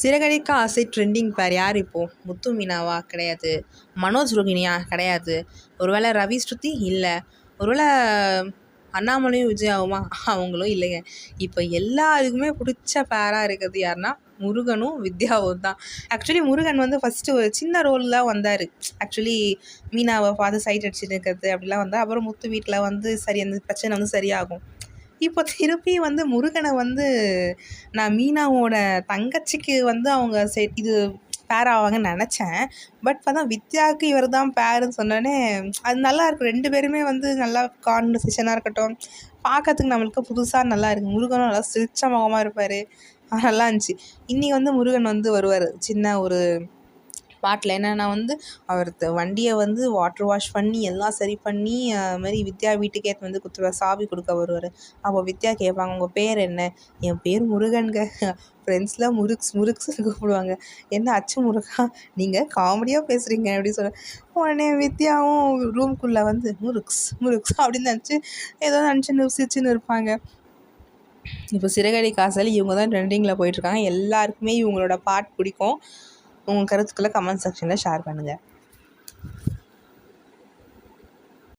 சிறகடிக்க ஆசை ட்ரெண்டிங் பேர் யார் இப்போது? முத்து மீனாவா? கிடையாது. மனோஜ் ரோகிணியா? கிடையாது. ஒருவேளை ரவி ஸ்ருதி? இல்லை. ஒருவேளை அண்ணாமலையும் விஜயாவுமா? அவங்களும் இல்லைங்க. இப்போ எல்லாருக்குமே பிடிச்ச பேராக இருக்கிறது யாருன்னா முருகனும் வித்யாவும் தான். ஆக்சுவலி முருகன் வந்து ஃபஸ்ட்டு ஒரு சின்ன ரோலில் வந்தார். ஆக்சுவலி மீனாவை பார்த்து சைட் அடிச்சுட்டு இருக்கிறது அப்படிலாம் வந்தால் அப்புறம் முத்து வீட்டில் வந்து சரி அந்த பிரச்சனை வந்து சரியாகும். இப்போ திருப்பி வந்து முருகனை வந்து நான் மீனாவோட தங்கச்சிக்கு வந்து அவங்க இது பேர் ஆவாங்கன்னு நினச்சேன். பட் பார்த்தா வித்யாவுக்கு இவர் தான் பேருன்னு சொன்னோடனே அது நல்லாயிருக்கும். 2 பேருமே வந்து நல்லா கான்வர்சேஷனாக இருக்கட்டும், பார்க்கறதுக்கு நம்மளுக்கு புதுசாக நல்லா இருக்குது. முருகனும் நல்லா சிரிச்ச முகமாக இருப்பார். நல்லா இருந்துச்சு. இன்றைக்கி வந்து முருகன் வந்து வருவார் சின்ன ஒரு பாட்டில். என்னென்னா வந்து அவர் வண்டியை வந்து வாட்டர் வாஷ் பண்ணி எல்லாம் சரி பண்ணி அதுமாதிரி வித்யா வீட்டுக்கே வந்து சாவி கொடுக்க வருவார். அப்போ வித்யா கேட்பாங்க, உங்கள் பேர் என்ன? என் பேர் முருகன்க. ஃப்ரெண்ட்ஸில் முருக்ஸ்ன்னு கூப்பிடுவாங்க. என்ன அச்சு முருகா, நீங்கள் காமெடியாக பேசுகிறீங்க அப்படின்னு சொல்ல உடனே வித்யாவும் ரூம்குள்ளே வந்து முருக்ஸ் அப்படின்னு நினச்சி ஏதோ நினச்சின்னு சிரிச்சுன்னு இருப்பாங்க. இப்போ சிறகடிக்க ஆசையில் இவங்க தான் ட்ரெண்டிங்கில் போயிட்டுருக்காங்க. எல்லாருக்குமே இவங்களோட பாட் பிடிக்கும். உங்கள் கருத்துக்களை கமெண்ட் செக்ஷனில் ஷேர் பண்ணுங்கள்.